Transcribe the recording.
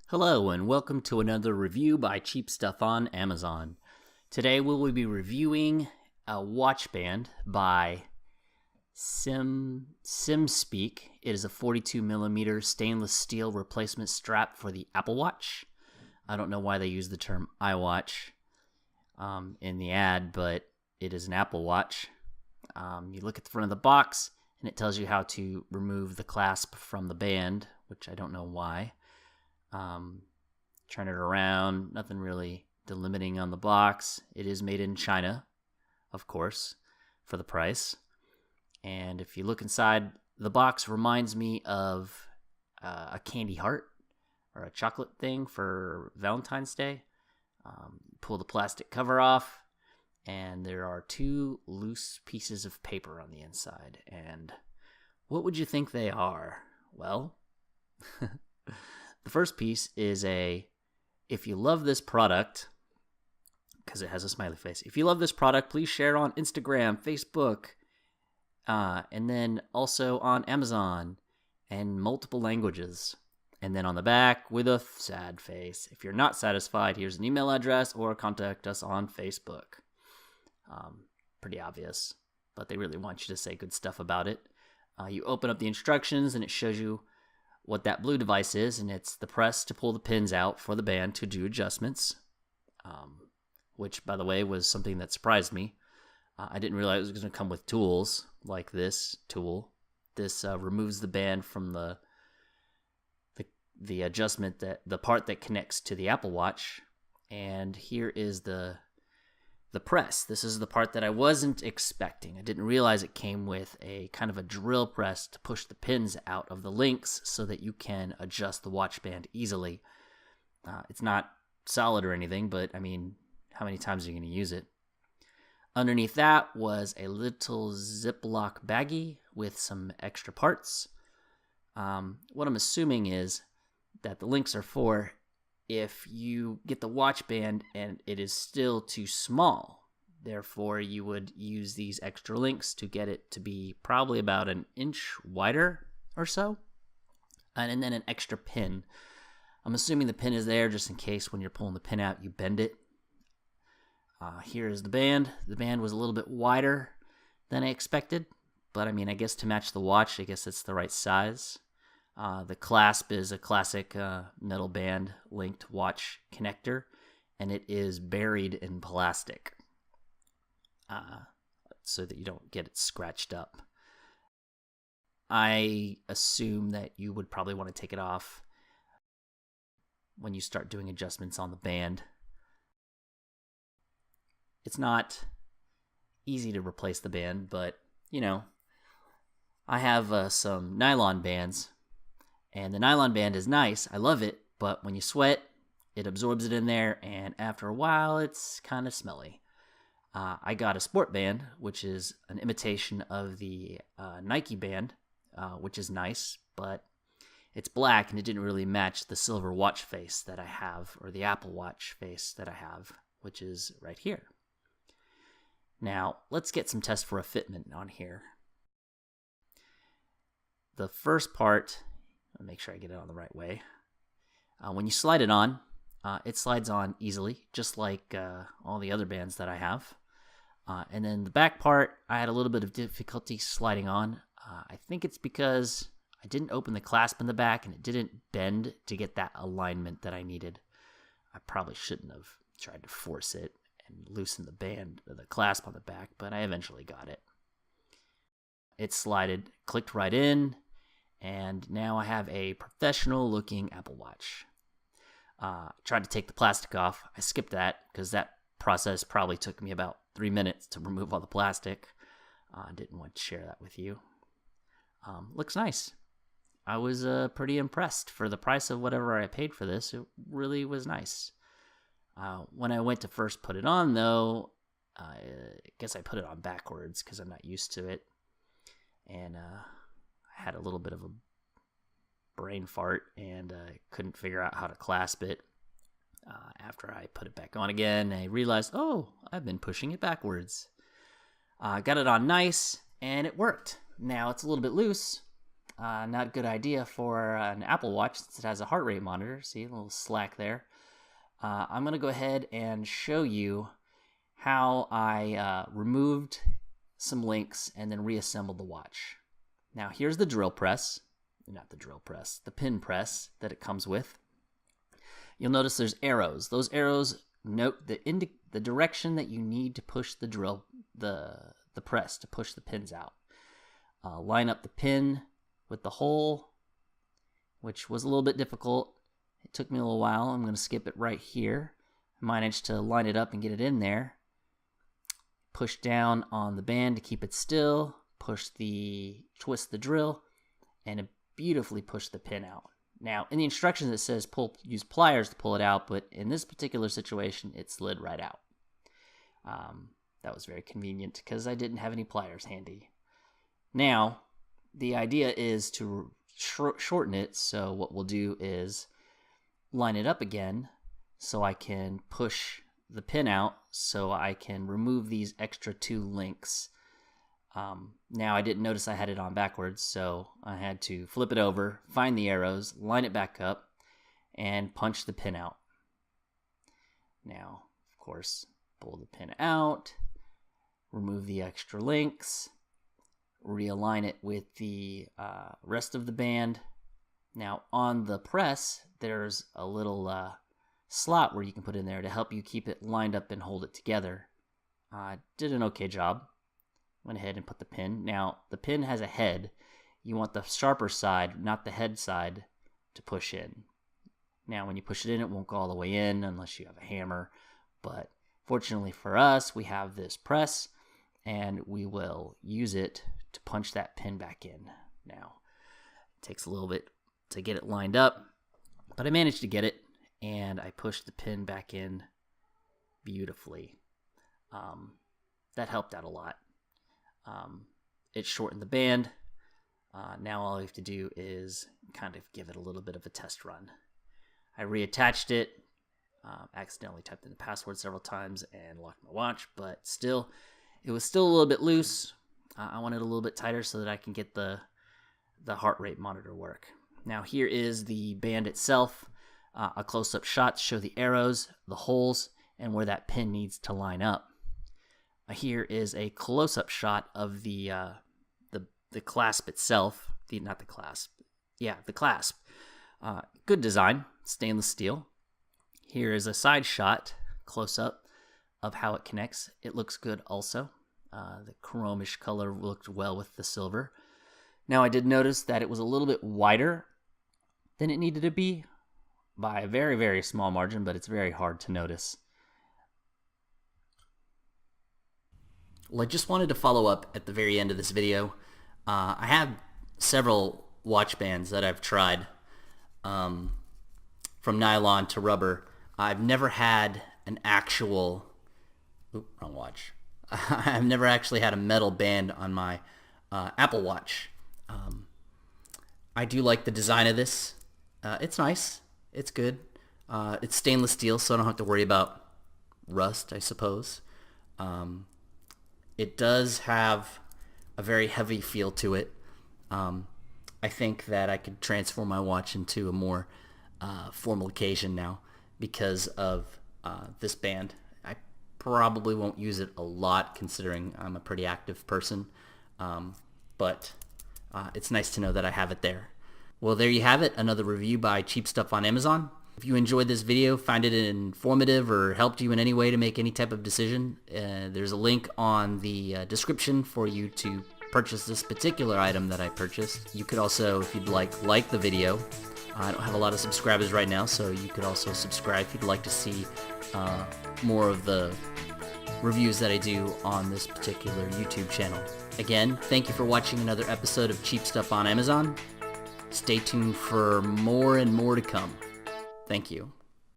Hello and welcome to another review by Cheap Stuff on Amazon. Today we will be reviewing a watch band by Simpeak. It is a 42mm stainless steel replacement strap for the Apple Watch. I don't know why they use the term iWatch in the ad, but it is an Apple Watch. You look at the front of the box and it tells you how to remove the clasp from the band, which I don't know why. Turn it around, nothing really delimiting on the box. It is made in China, of course, for the price. And if you look inside, the box reminds me of a candy heart or a chocolate thing for Valentine's Day. Pull the plastic cover off, and there are two loose pieces of paper on the inside. And what would you think they are? Well, the first piece is if you love this product, because it has a smiley face, if you love this product, please share on Instagram, Facebook, and then also on Amazon and multiple languages. And then on the back with a sad face. If you're not satisfied, here's an email address or contact us on Facebook. Pretty obvious, but they really want you to say good stuff about it. You open up the instructions and it shows you what that blue device is, and it's the press to pull the pins out for the band to do adjustments, which, by the way, was something that surprised me. I didn't realize it was going to come with tools like this tool. This removes the band from the adjustment, the part that connects to the Apple Watch, and here is the press. This is the part that I wasn't expecting. I didn't realize it came with a kind of a drill press to push the pins out of the links so that you can adjust the watch band easily. It's not solid or anything, but I mean, how many times are you going to use it? Underneath that was a little Ziploc baggie with some extra parts. What I'm assuming is that the links are for if you get the watch band and it is still too small. Therefore, you would use these extra links to get it to be probably about an inch wider or so. And then an extra pin. I'm assuming the pin is there just in case when you're pulling the pin out, you bend it. Here is the band. The band was a little bit wider than I expected. But I mean, I guess to match the watch, I guess it's the right size. The clasp is a classic metal band linked watch connector, and it is buried in plastic so that you don't get it scratched up. I assume that you would probably want to take it off when you start doing adjustments on the band. It's not easy to replace the band, but, you know, I have some nylon bands. And the nylon band is nice. I love it. But when you sweat, it absorbs it in there. And after a while, it's kind of smelly. I got a sport band, which is an imitation of the Nike band, which is nice. But it's black and it didn't really match the silver watch face that I have, or the Apple Watch face that I have, which is right here. Now, let's get some tests for a fitment on here. The first part, make sure I get it on the right way. When you slide it on, it slides on easily, just like all the other bands that I have. And then the back part, I had a little bit of difficulty sliding on. I think it's because I didn't open the clasp in the back and it didn't bend to get that alignment that I needed. I probably shouldn't have tried to force it and loosen the band, the clasp on the back, but I eventually got it. It slided, clicked right in, and now I have a professional looking Apple Watch. Tried to take the plastic off. I skipped that because that process probably took me about 3 minutes to remove all the plastic. I didn't want to share that with you. Looks nice. I was pretty impressed for the price of whatever I paid for this. It really was nice. When I went to first put it on, though, I guess I put it on backwards because I'm not used to it. And I had a little bit of a brain fart and couldn't figure out how to clasp it. After I put it back on again, I realized, oh, I've been pushing it backwards. Got it on nice, and it worked. Now it's a little bit loose, not a good idea for an Apple Watch since it has a heart rate monitor. See, a little slack there. I'm going to go ahead and show you how I removed some links and then reassembled the watch. Now here's the drill press, not the drill press, the pin press that it comes with. You'll notice there's arrows. Those arrows note the direction that you need to push the drill, the press to push the pins out. Line up the pin with the hole, which was a little bit difficult. It took me a little while. I'm going to skip it right here. I managed to line it up and get it in there. Push down on the band to keep it still. Twist the drill, and it beautifully pushed the pin out. Now, in the instructions it says use pliers to pull it out, but in this particular situation, it slid right out. That was very convenient because I didn't have any pliers handy. Now, the idea is to shorten it, so what we'll do is line it up again so I can push the pin out so I can remove these extra 2 links. Now I didn't notice I had it on backwards, so I had to flip it over, find the arrows, line it back up, and punch the pin out. Now, of course, pull the pin out, remove the extra links, realign it with the rest of the band. Now on the press, there's a little slot where you can put in there to help you keep it lined up and hold it together. Did an okay job. Went ahead and put the pin. Now, the pin has a head. You want the sharper side, not the head side, to push in. Now, when you push it in, it won't go all the way in unless you have a hammer. But fortunately for us, we have this press, and we will use it to punch that pin back in. Now, it takes a little bit to get it lined up, but I managed to get it, and I pushed the pin back in beautifully. That helped out a lot. It shortened the band. Now all I have to do is kind of give it a little bit of a test run. I reattached it, accidentally typed in the password several times and locked my watch, but still, it was still a little bit loose. I want it a little bit tighter so that I can get the heart rate monitor work. Now here is the band itself, a close-up shot to show the arrows, the holes, and where that pin needs to line up. Here is a close-up shot of the clasp itself. The clasp. Good design, stainless steel. Here is a side shot, close-up, of how it connects. It looks good also. The chromish color looked well with the silver. Now I did notice that it was a little bit wider than it needed to be by a very, very small margin, but it's very hard to notice. Well, I just wanted to follow up at the very end of this video. I have several watch bands that I've tried, from nylon to rubber. I've never had an actual, wrong watch. I've never actually had a metal band on my Apple Watch. I do like the design of this. It's nice. It's good. It's stainless steel, so I don't have to worry about rust, I suppose. It does have a very heavy feel to it. I think that I could transform my watch into a more formal occasion now because of this band. I probably won't use it a lot considering I'm a pretty active person, but it's nice to know that I have it there. Well, there you have it, another review by Cheap Stuff on Amazon. If you enjoyed this video, find it informative, or helped you in any way to make any type of decision, there's a link on the description for you to purchase this particular item that I purchased. You could also, if you'd like the video. I don't have a lot of subscribers right now, so you could also subscribe if you'd like to see more of the reviews that I do on this particular YouTube channel. Again, thank you for watching another episode of Cheap Stuff on Amazon. Stay tuned for more and more to come. Thank you.